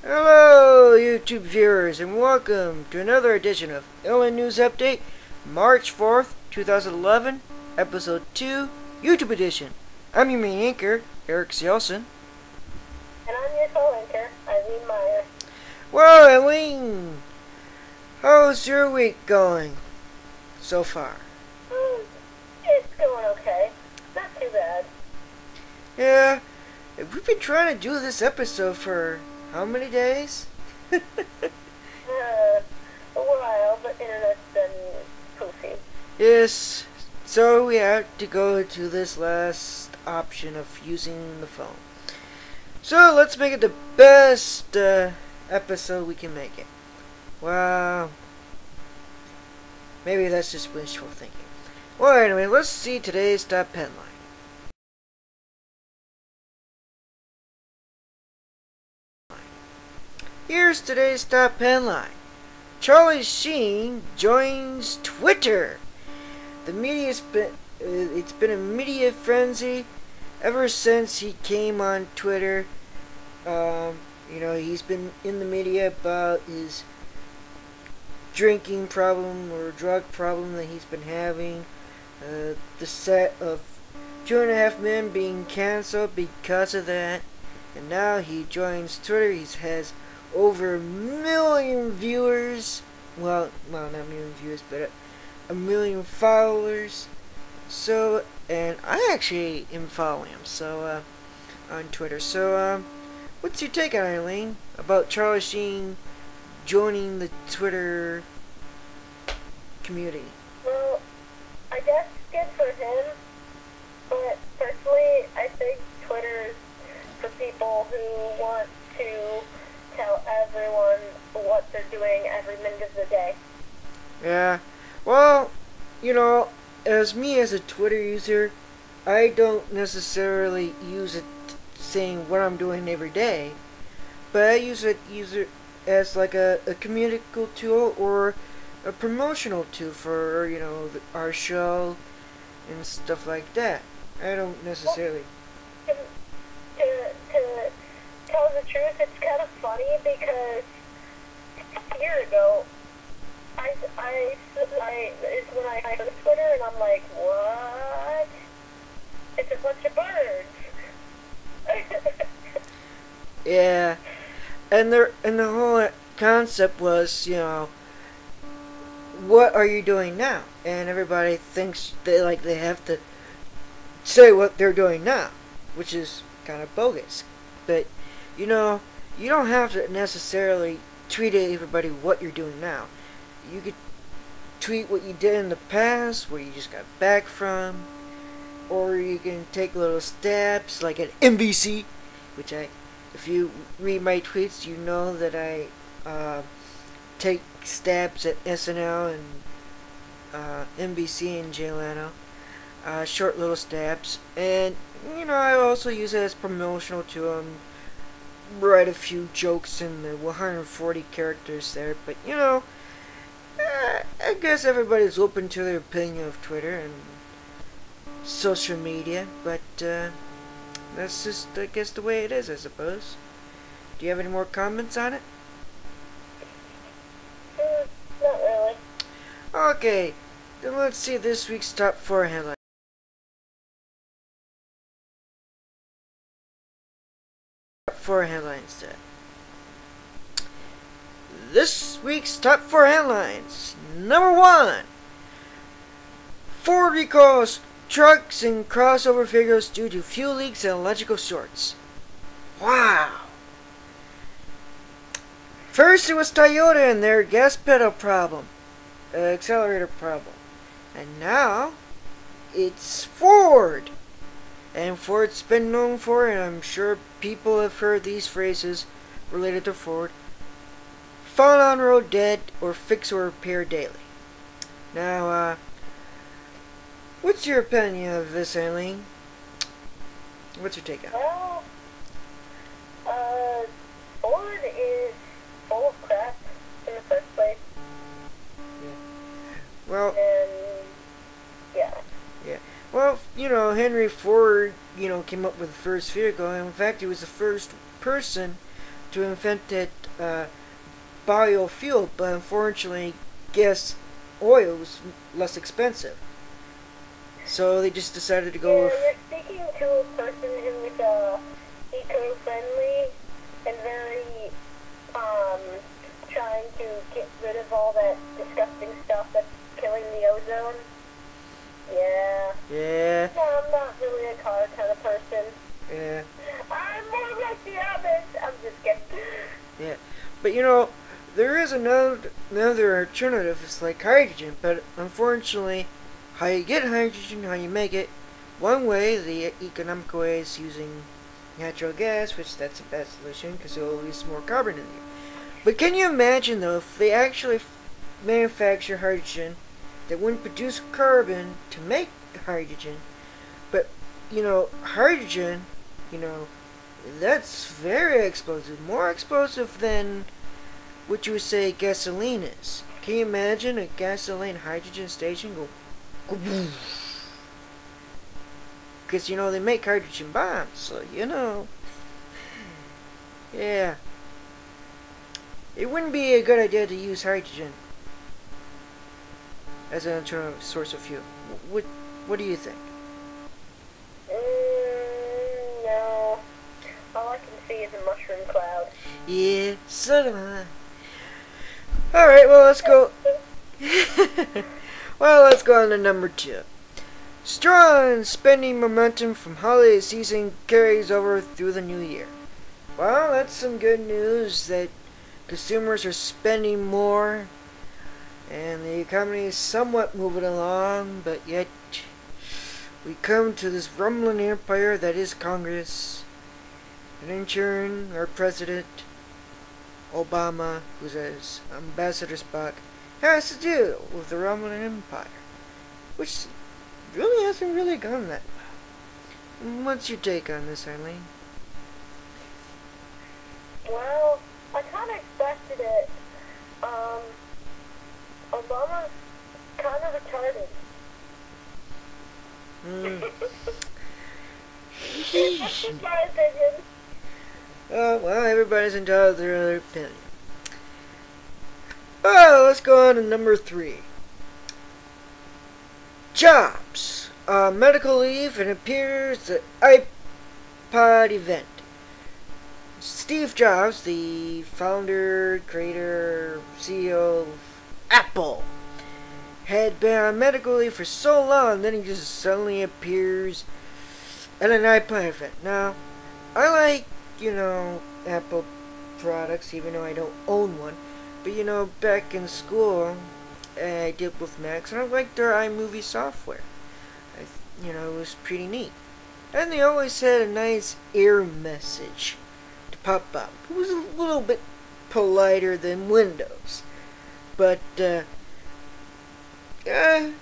Hello, YouTube viewers, and welcome to another edition of Eileen News Update, March 4th, 2011, Episode 2, YouTube Edition. I'm your main anchor, Erik Olson. And I'm your co-anchor, Eileen Meier. Well, Eileen, how's your week going so far? It's going okay. Not too bad. Yeah, we've been trying to do this episode for how many days? A while, but internet's been poofy. Yes, so we have to go to this last option of using the phone. So let's make it the best episode we can make it. Well, maybe that's just wishful thinking. Well, anyway, let's see today's top headline. Here's today's top headline. Sheen joins Twitter. It's been a media frenzy ever since he came on Twitter. He's been in the media about his drinking problem or drug problem that he's been having. The set of 2.5 Men being canceled because of that. And now he joins Twitter. He has over 1 million viewers. Well, not 1 million viewers, but 1 million followers. So, and I actually am following him. So, on Twitter. So, what's your take on Eileen about Sheen joining the Twitter community? Well, I guess good for him, but personally, I think Twitter's for people who want to tell everyone what they're doing every minute of the day. Yeah. Well, as a Twitter user, I don't necessarily use it saying what I'm doing every day, but I use it as like a communicative tool or a promotional tool for, our show and stuff like that. I don't necessarily... To tell the truth, it's kind of funny because a year ago, it's when I go to Twitter and I'm like, what? It's a bunch of birds. Yeah, and the whole concept was, what are you doing now? And everybody thinks they have to say what they're doing now, which is kind of bogus. But you don't have to necessarily tweet at everybody what you're doing now. You could tweet what you did in the past, where you just got back from, or you can take little stabs like at NBC, which if you read my tweets, you know that I take stabs at SNL and NBC and Jay Leno, short little stabs, and I also use it as promotional to write a few jokes in the 140 characters there, but I guess everybody's open to their opinion of Twitter and social media, but that's just, I guess, the way it is, I suppose. Do you have any more comments on it? Not really. Okay, then let's see this week's top 4 headlines. Top 4 headlines then. This week's top 4 headlines. Number 1. Ford recalls trucks and crossover vehicles due to fuel leaks and electrical shorts. Wow. First it was Toyota and their gas pedal problem, accelerator problem. And now it's Ford. And Ford's been known for, and I'm sure people have heard these phrases related to Ford: found on road dead, or fix or repair daily. Now, what's your opinion of this, Eileen? What's your take on it? Well, Ford is full of crap in the first place. Yeah. Well, And, yeah. yeah. Well, Henry Ford, came up with the first vehicle. In fact, he was the first person to invent that biofuel, but unfortunately, gas oil was less expensive. So they just decided to go with. You're speaking to a person who is eco-friendly and very trying to get rid of all that disgusting stuff that's killing the ozone. Yeah. Yeah. No, I'm not really a car kind of person. Yeah. I'm more like the others. I'm just kidding. Yeah. But you know, there is another alternative. It's like hydrogen, but unfortunately, how you get hydrogen, how you make it, one way, the economical way, is using natural gas, which that's the best solution because it will release more carbon in the air. But can you imagine though if they actually manufacture hydrogen that wouldn't produce carbon to make the hydrogen, but you know, hydrogen, you know, that's very explosive, more explosive than what you would say gasoline is. Can you imagine a gasoline hydrogen station go? Because, you know, they make hydrogen bombs, so, you know. Yeah. It wouldn't be a good idea to use hydrogen as an alternative source of fuel. What do you think? No. All I can see is a mushroom cloud. Yeah, so do I. Alright, well, let's go. Well, let's go on to number 2. Strong spending momentum from holiday season carries over through the new year. Well, that's some good news that consumers are spending more and the economy is somewhat moving along, but yet we come to this rumbling empire that is Congress, and in turn our president Obama, who's his ambassador Spock, has to deal with the rumbling empire, which really hasn't really gone that well. What's your take on this, Eileen? Well, I kind of expected it. Obama's kind of retarded. That's my opinion. Well, everybody's entitled to their other opinion. Well, let's go on to number 3. Jobs. Medical leave and appears the iPod event. Steve Jobs, the founder, creator, CEO of Apple, had been on medical leave for so long, then he just suddenly appears at an iPod event. Now, I like, you know, Apple products, even though I don't own one. But, you know, back in school, I did with Macs, and I liked their iMovie software. You know, it was pretty neat. And they always had a nice error message to pop up. It was a little bit politer than Windows. But, you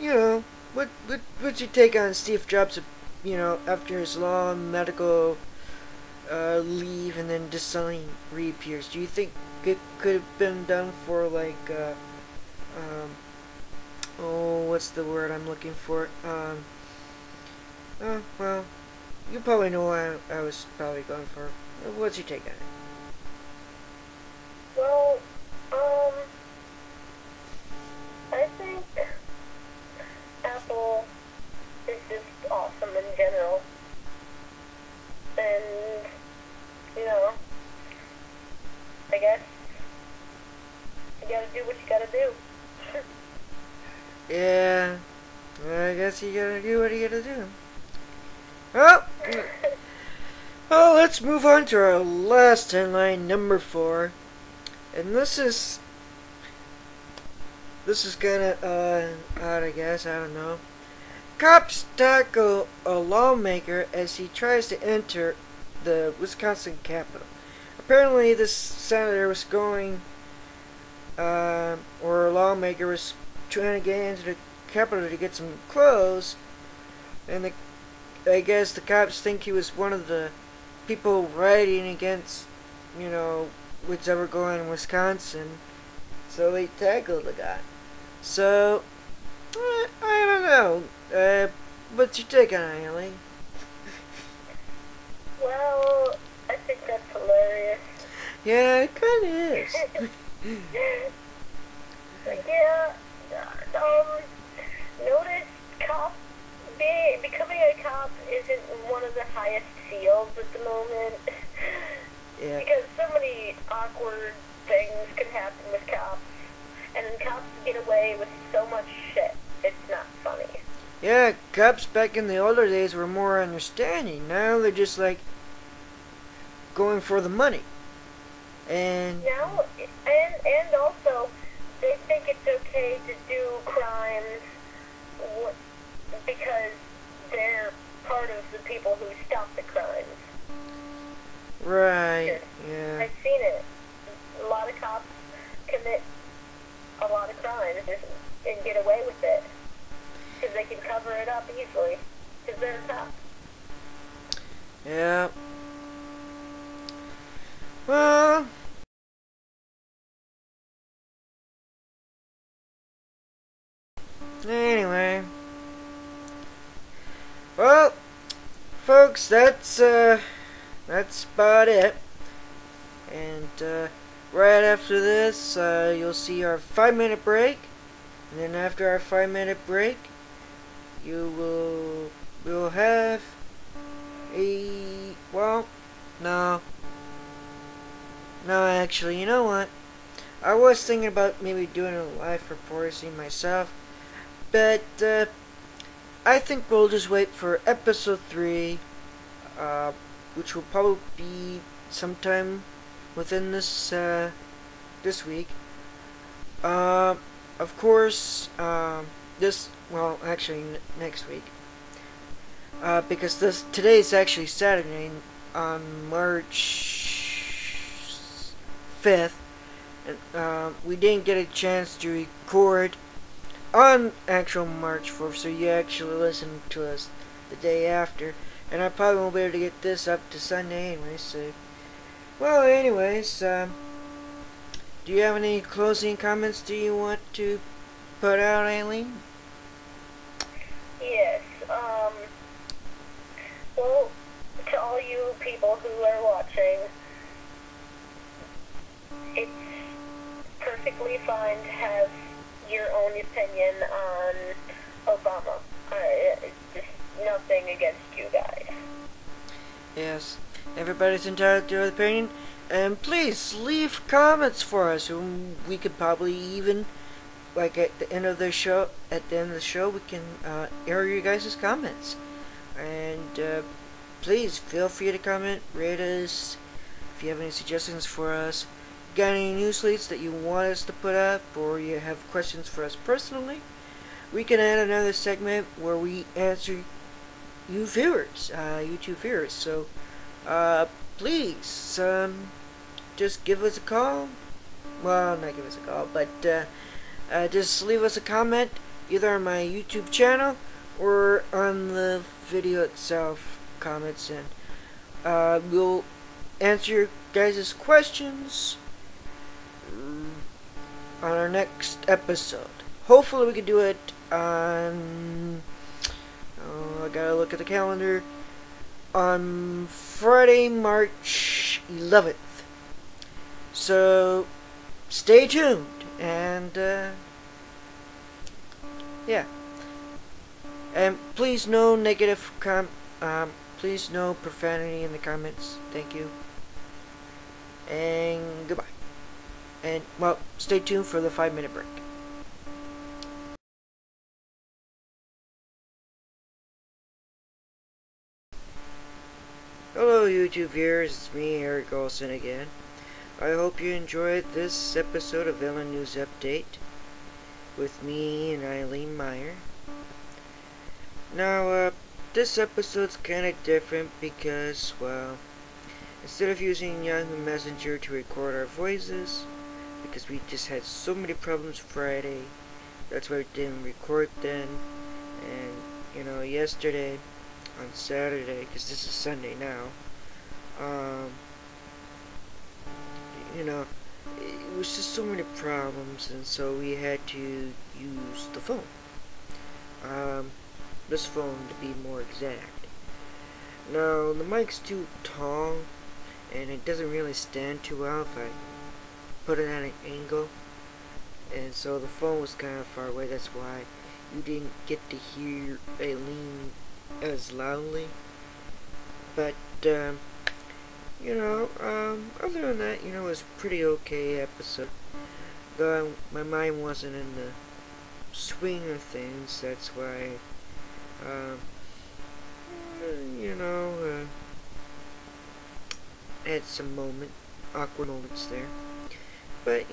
know, what's your take on Steve Jobs, you know, after his long medical leave and then just suddenly reappears? Do you think it could have been done for, like, oh, what's the word I'm looking for? Well, you probably know what I was probably going for. What's your take on it? Well, I think Apple is just awesome in general. And, you know, I guess you gotta do what you gotta do. Yeah, I guess you gotta do what you gotta do. Well, let's move on to our last headline, number 4. And this is kinda, odd, I guess, I don't know. Cops tackle a lawmaker as he tries to enter the Wisconsin Capitol. Apparently, this senator was going, or a lawmaker was trying to get into the Capitol to get some clothes, and I guess the cops think he was one of the people rioting against, you know, whichever going in Wisconsin, so they tackled the guy. So, I don't know. What's your take on it, Eileen? Well, I think that's hilarious. Yeah, it kind of is. Like, yeah, notice becoming a cop isn't one of the highest fields at the moment. Yeah. Because so many awkward things can happen with cops, and cops get away with so much shit. It's not funny. Yeah, cops back in the older days were more understanding. Now they're just like going for the money. And Now, and also, they think it's okay to do crimes because they're part of the people who stop the crimes. right, yeah. I've seen it. A lot of cops commit a lot of crimes and get away with it because they can cover it up easily because they're a cop. Yeah. Well, anyway. Well, folks, that's about it. And right after this, you'll see our 5-minute break. And then after our 5-minute break, we'll have no, actually, you know what? I was thinking about maybe doing a live reporting myself, but I think we'll just wait for episode 3, which will probably be sometime within this week. Of course, next week. Because today is actually Saturday on March 5th, and we didn't get a chance to record on actual March 4th, so you actually listen to us the day after, and I probably won't be able to get this up to Sunday anyway, so, well, anyways, do you have any closing comments do you want to put out, Eileen? Yes, well, to all you people who are watching, it's perfectly fine to have your own opinion on Obama. It's just nothing against you guys. Yes, everybody's entitled to their opinion, and please leave comments for us. We could probably even, like at the end of the show, we can air you guys' comments. And please feel free to comment, rate us. If you have any suggestions for us, got any news leads that you want us to put up, or you have questions for us personally, we can add another segment where we answer you viewers, YouTube viewers. So please just give us a call. Well, not give us a call, but just leave us a comment either on my YouTube channel or on the video itself, comments, and we'll answer your guys' questions on our next episode. Hopefully we can do it on, I gotta look at the calendar, on Friday, March 11th. So stay tuned, and yeah. And please no negative please no profanity in the comments. Thank you. And goodbye. And well, stay tuned for the 5-minute break. Hello YouTube viewers, it's me, Erik Olson again. I hope you enjoyed this episode of Villain News Update with me and Eileen Meier. Now, this episode's kinda different because, well, instead of using Yahoo Messenger to record our voices, because we just had so many problems Friday, that's why we didn't record then, and, you know, yesterday, on Saturday, because this is Sunday now, you know, it was just so many problems, and so we had to use the phone. This phone to be more exact. Now, the mic's too tall, and it doesn't really stand too well if I put it at an angle, and so the phone was kind of far away. That's why you didn't get to hear Eileen as loudly. But other than that, it was a pretty okay episode. Though my mind wasn't in the swing of things, that's why, had some awkward moments there. But,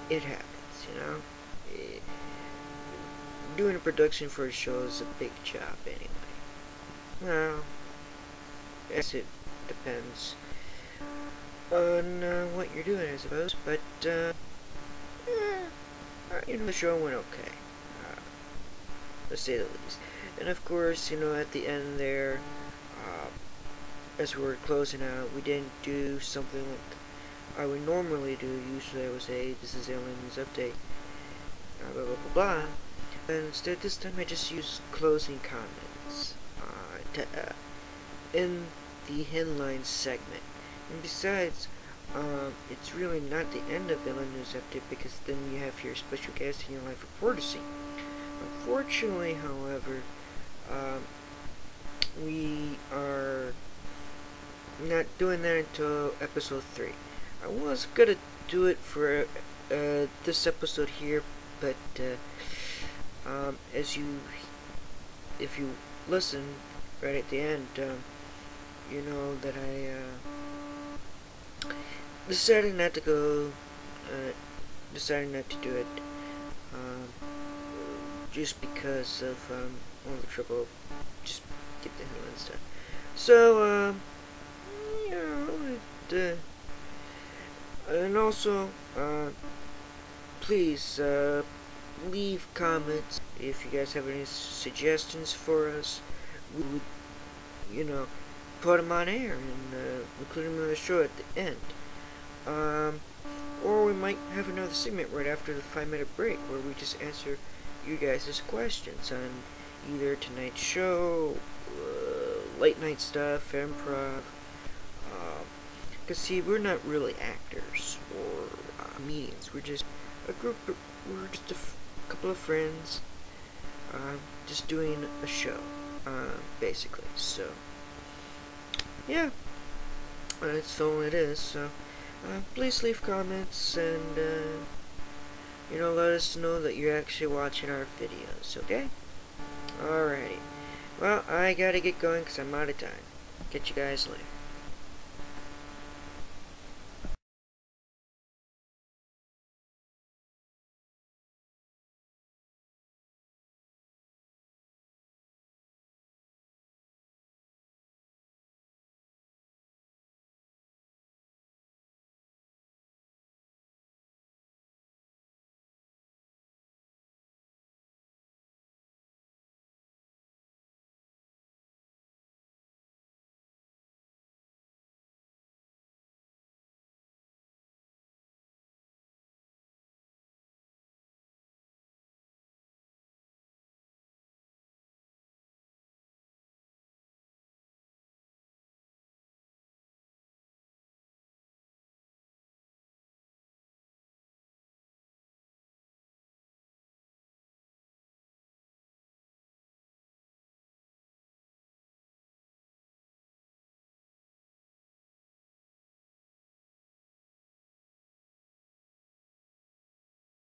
it happens, doing a production for a show is a big job anyway. Well, yes, it depends on what you're doing, I suppose, but, the show went okay, to say the least. And of course, at the end there, as we were closing out, we didn't do something like I would normally do. Usually I would say, this is Eileen's update, blah blah blah blah. And instead this time I just used closing comments in the headline segment. And besides, it's really not the end of Villain News Update, because then you have your special guest in your live reporter scene. Unfortunately, however, we are not doing that until episode 3. I was gonna do it for this episode here, but if you listen right at the end, you know that I decided not to do it, just because of all the trouble, just get the headlines done. So, and also, please, leave comments if you guys have any suggestions for us. We would, put them on air and include them in the show at the end. Or we might have another segment right after the 5-minute break where we just answer you guys' questions on either tonight's show, late night stuff, improv. Because see, we're not really actors or comedians. We're just a couple of friends, just doing a show, basically. So, yeah, that's all it is. So, please leave comments and, let us know that you're actually watching our videos, okay? Alrighty. Well, I gotta get going because I'm out of time. Catch you guys later.